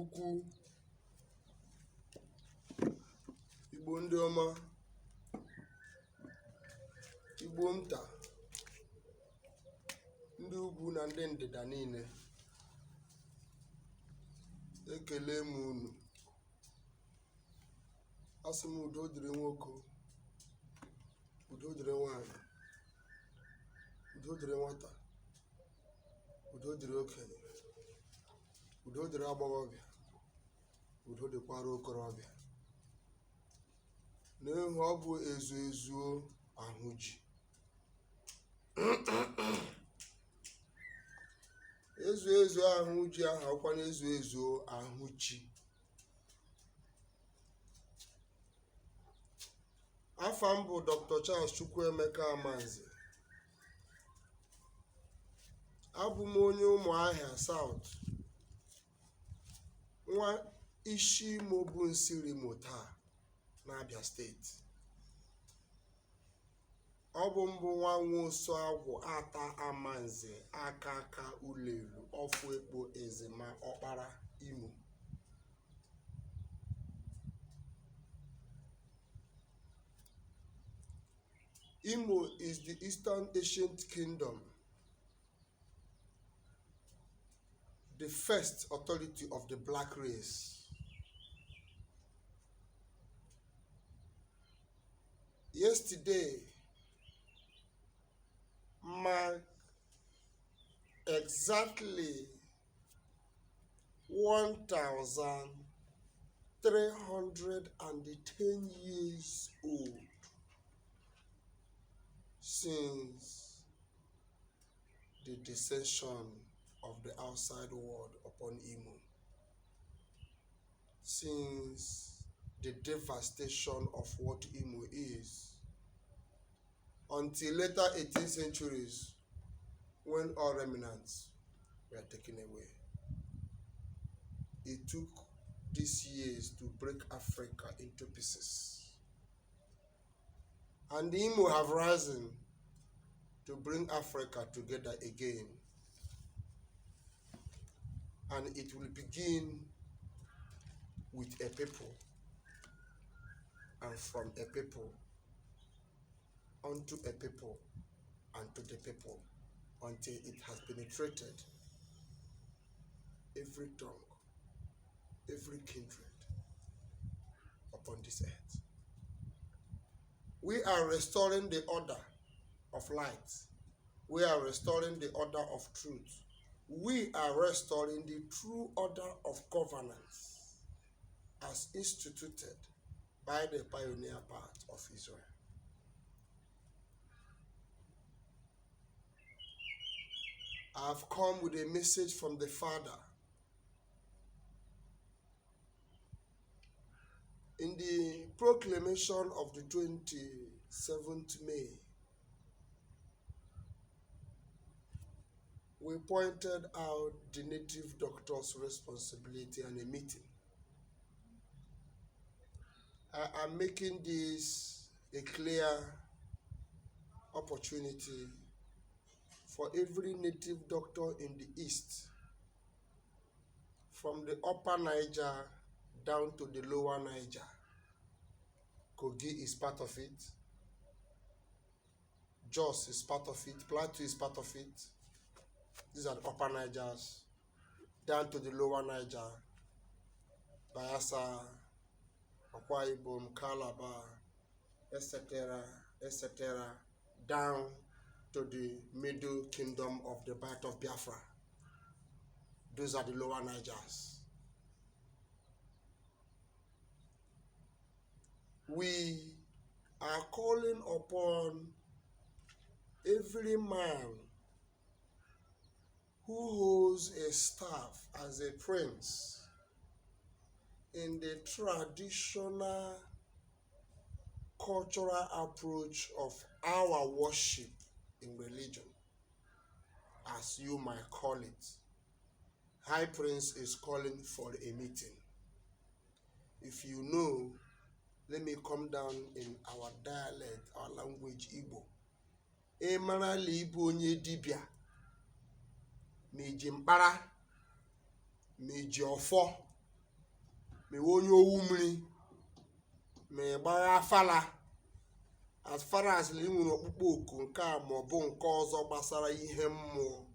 ukwu, Igbo ndị ọma, Igbo nta, ndị ugwu na ndị ndịda niile, ekele m unu. Asị m udo dịrị nwoke, udo dịrị nwanyị, udo dịrị nwata, udo dịrị okenye, udo dịrị agbọghọbịa, udo dịkwara okorobịa. N'ihu ọ bụ ezuo ahụ ji. ezu ahụ ji ahụ ọkwa na ezu ahụ chi. Afa m bụ Dr. Charles Chukwuemeka Amanze. Abụ m onye Ụmụahịa South, nwa isi Imo bụ Nsiri Mota n'Abia steeti. Ọ bụ mbụ nwa nwosu agwụ ata Amanze aka Ulelu ọfụ ekpo Ezema Ọkpara Imo. Imo is the Eastern Ancient Kingdom, the first authority of the black race. Yesterday marked exactly 1,310 years old since the descension of the outside world upon Imo, since the devastation of what Imo is, until later 18th centuries when all remnants were taken away. It took these years to break Africa into pieces. And the Imo have risen to bring Africa together again. And it will begin with a people, and from a people unto a people, and to the people, until it has penetrated every tongue, every kindred upon this earth. We are restoring the order of light. We are restoring the order of truth. We are restoring the true order of governance as instituted by the pioneer part of Israel. I have come with a message from the Father. In the proclamation of the 27th May, we pointed out the native doctor's responsibility and a meeting. I am making this a clear opportunity for every native doctor in the East, from the upper Niger down to the lower Niger. Kogi is part of it. Jos is part of it. Plateau is part of it. These are the upper Nigers. Down to the lower Niger. Bayelsa, Akwa Ibom, Calabar, etc., etc., down to the middle kingdom of the Bight of Biafra. Those are the lower Nigers. We are calling upon every man who holds a staff as a prince in the traditional cultural approach of our worship in religion, as you might call it. High Prince is calling for a meeting. If you know, let me come down in our dialect, our language, Igbo. Emara libu onye dibia, meji mpara, meji ofo, me onye owu mmiri me gbara afala as far as ị nwere ọkpụkpọ oku nke a ma ọ bụ nke ọzọ gbasara ihe mmụọ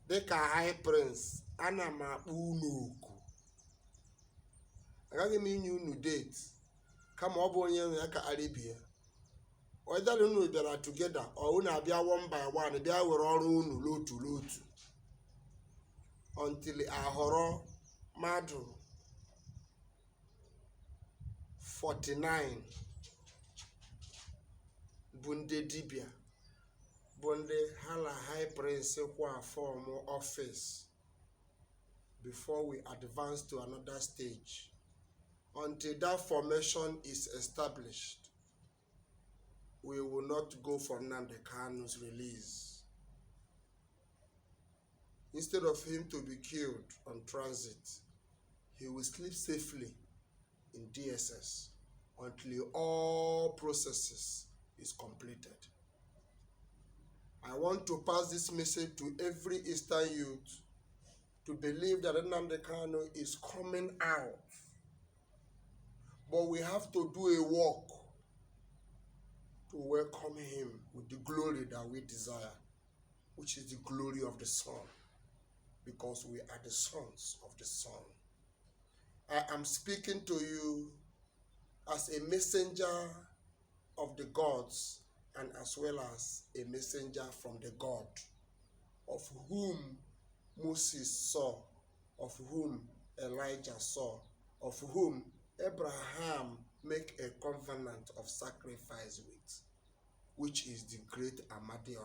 dịka high prince ana m akpọ unu oku agaghị m inye unu date kama ọ bụ onye nwe ya ka arịbịa ọdịdị unu bịara tugeda ọ unu abịa one by one bịa were ọrụ unu lotu until ahọrọ mmadụ 49 bụ ndị dibịa bụ ndị ha na high prince kwa form office before we advance to another stage. Until that formation is established, we will not go for Nnamdi Kanu's release. Instead of him to be killed on transit, he will sleep safely in DSS until all processes is completed. I want to pass this message to every Eastern youth to believe that Nnamdi Kanu is coming out. But we have to do a work to welcome him with the glory that we desire, which is the glory of the Son, because we are the sons of the Son. I am speaking to you as a messenger of the gods and as well as a messenger from the God, of whom Moses saw, of whom Elijah saw, of whom Abraham make a covenant of sacrifice with, which is the great Amanze,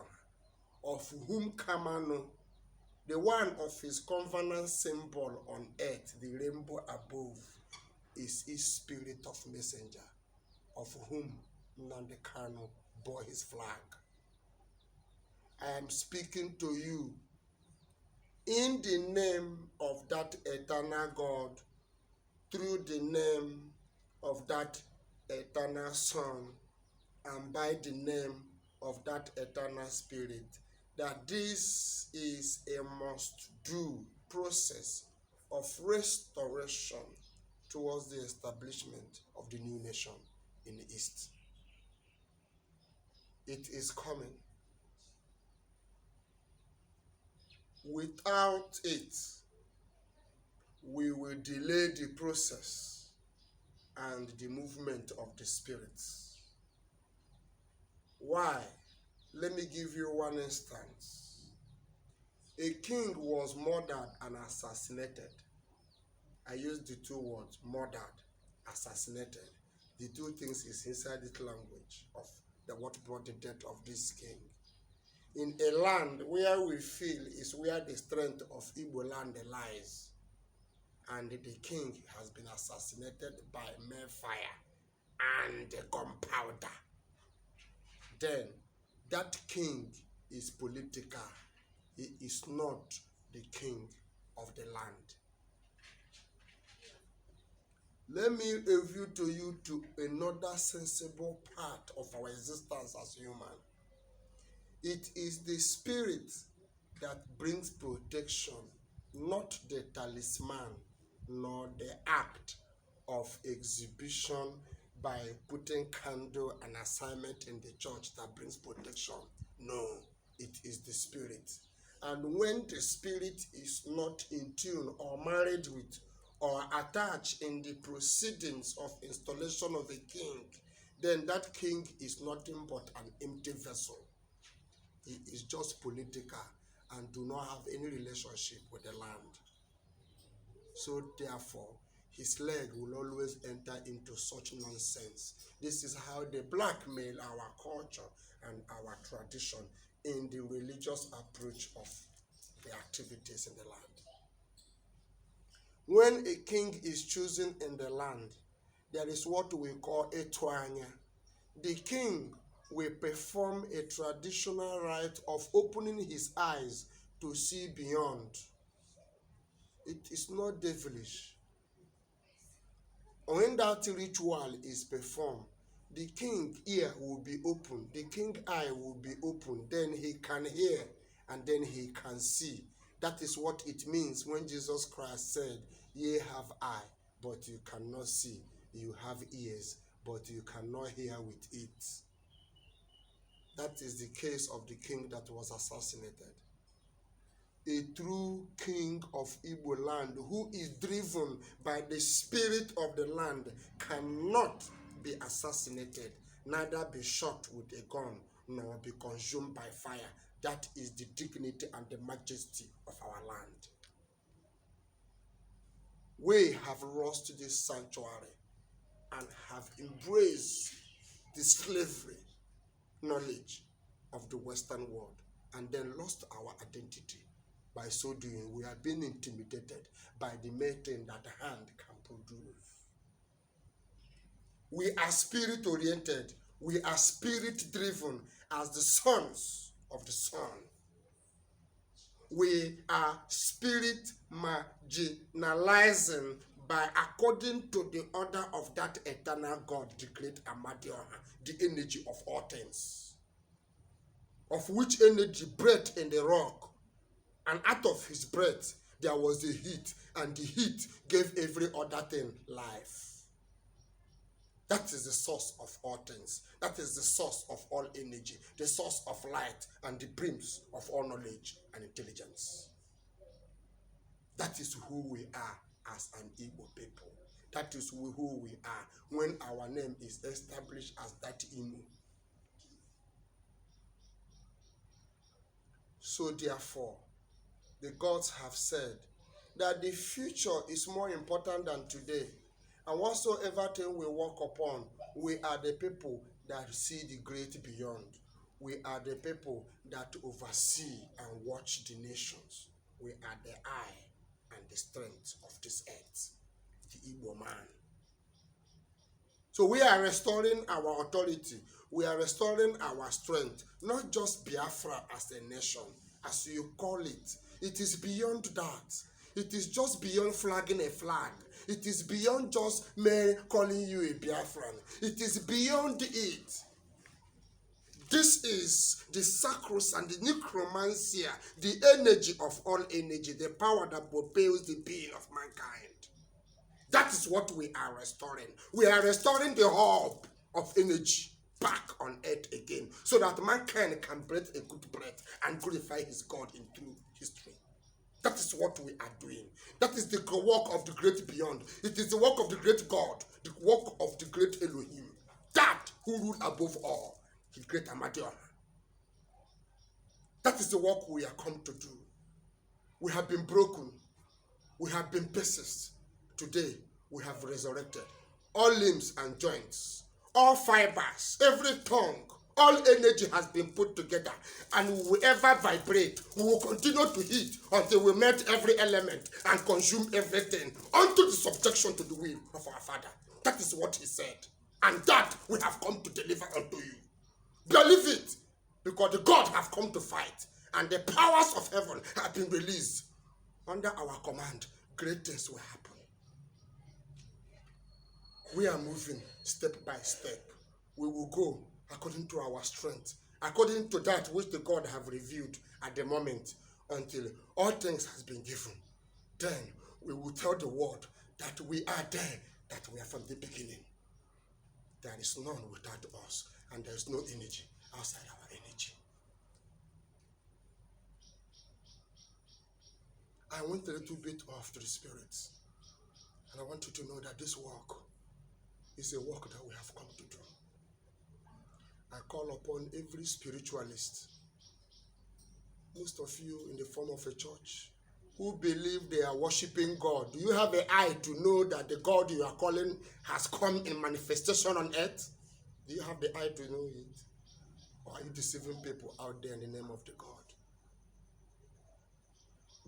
of whom Kamano, the one of his covenant symbol on earth, the rainbow above, is his spirit of messenger, of whom Nnamdi Kanu bore his flag. I am speaking to you in the name of that eternal God, through the name of that eternal Son, and by the name of that eternal Spirit, that this is a must-do process of restoration towards the establishment of the new nation in the East. It is coming. Without it, we will delay the process and the movement of the spirits. Why? Let me give you one instance. A king was murdered and assassinated. I use the two words, murdered, assassinated. The two things is inside the language of what brought the death of this king. In a land where we feel is where the strength of Igbo land lies, and the king has been assassinated by mere fire and gunpowder, then that king is political. He is not the king of the land. Let me review to you to another sensible part of our existence as human. It is the spirit that brings protection, not the talisman, nor the act of exhibition by putting candle and assignment in the church that brings protection. No, it is the spirit. And when the spirit is not in tune or married with or attached in the proceedings of installation of a king, then that king is nothing but an empty vessel. He is just political and do not have any relationship with the land. So therefore, his leg will always enter into such nonsense. This is how they blackmail our culture and our tradition in the religious approach of the activities in the land. When a king is chosen in the land, there is what we call a twanya. The king will perform a traditional rite of opening his eyes to see beyond. It is not devilish. When that ritual is performed, the king ear will be open, the king eye will be open, then he can hear and then he can see. That is what it means when Jesus Christ said, "Ye have eye, but you cannot see. You have ears, but you cannot hear with it. That is the case of the king that was assassinated. A true king of Igbo land who is driven by the spirit of the land cannot be assassinated, neither be shot with a gun, nor be consumed by fire. That is the dignity and the majesty of our land. We have lost this sanctuary and have embraced the slavery knowledge of the Western world and then lost our identity. By so doing, we are being intimidated by the mere thing that the hand can produce. We are spirit-oriented. We are spirit-driven as the sons of the sun. We are spirit marginalizing by according to the order of that eternal God, the great Amadioha, the energy of all things, of which energy breath in the rock. And out of his breath, there was a heat, and the heat gave every other thing life. That is the source of all things. That is the source of all energy, the source of light, and the brims of all knowledge and intelligence. That is who we are as an Igbo people. That is who we are when our name is established as that Imo. So therefore, the gods have said that the future is more important than today. And whatsoever thing we walk upon, we are the people that see the great beyond. We are the people that oversee and watch the nations. We are the eye and the strength of this earth, the Igbo man. So we are restoring our authority. We are restoring our strength, not just Biafra as a nation, as you call it. It is beyond that. It is just beyond flagging a flag. It is beyond just me calling you a Biafran. It is beyond it. This is the sacros and the necromancer, the energy of all energy, the power that propels the being of mankind. That is what we are restoring. We are restoring the hub of energy back on earth again, so that mankind can breathe a good breath and glorify his God in true history. That is what we are doing. That is the work of the great beyond. It is the work of the great God, the work of the great Elohim, that who rule above all, the great Amadioha. That is the work we are come to do. We have been broken. We have been pieces. Today, we have resurrected. All limbs and joints, all fibers, every tongue, all energy has been put together, and we will ever vibrate. We will continue to heat until we melt every element and consume everything unto the subjection to the will of our Father. That is what he said. And that we have come to deliver unto you. Believe it, because the God have come to fight, and the powers of heaven have been released. Under our command, great things will happen. We are moving step by step. We will go according to our strength, according to that which the God have revealed at the moment, until all things has been given. Then we will tell the world that we are there, that we are from the beginning. There is none without us, and there is no energy outside our energy. I went a little bit off to the spirits, and I want you to know that this work is a work that we have come to do. I call upon every spiritualist, most of you in the form of a church, who believe they are worshiping God. Do you have an eye to know that the God you are calling has come in manifestation on earth? Do you have the eye to know it? Or are you deceiving people out there in the name of the God?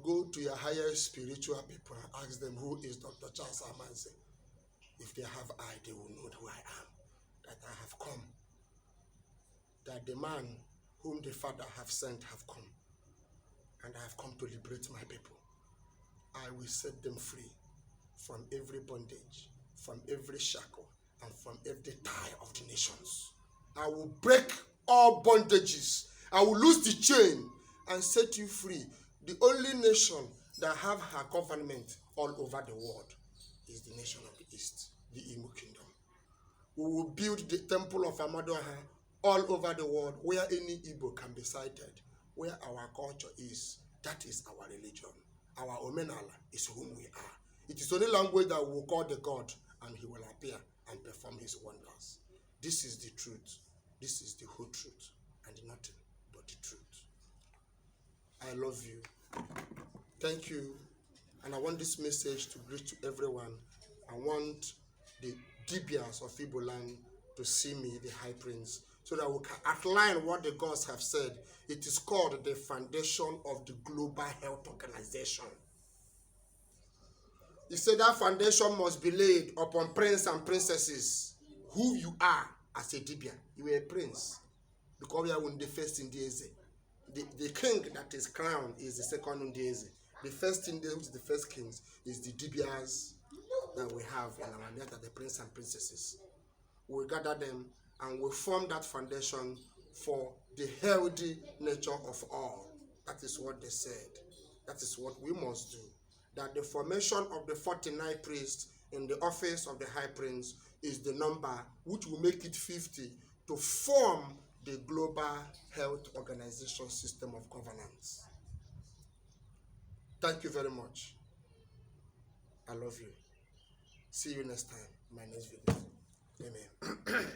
Go to your higher spiritual people and ask them, who is Dr. Charles Amanze? If they have eye, they will know who I am, that I have come, that the man whom the Father have sent have come, and I have come to liberate my people. I will set them free from every bondage, from every shackle, and from every tie of the nations. I will break all bondages. I will loose the chain and set you free. The only nation that have her government all over the world. is the nation of the East, the Imo Kingdom. We will build the temple of Amadoha all over the world, where any Igbo can be sighted, where our culture is. That is our religion. Our Omenala is whom we are. It is only language that we will call the God, and he will appear and perform his wonders. This is the truth. This is the whole truth, and nothing but the truth. I love you. Thank you. And I want this message to reach to everyone. I want the Dibias of Igbo land to see me, the High Prince, so that we can outline what the gods have said. It is called the foundation of the Global Health Organization. He said that foundation must be laid upon princes and princesses. Who you are as a Dibia, you are a prince. Because we are in the first in Diese. The king that is crowned is the second in Diese. The first in Diese, which is the first kings, is the Dibias that we have in our net, the princes and princesses. We gather them and we form that foundation for the healthy nature of all. That is what they said. That is what we must do. That the formation of the 49 priests in the office of the High Prince is the number which will make it 50 to form the Global Health Organization system of governance. Thank you very much. I love you. See you next time in my next video. Amen.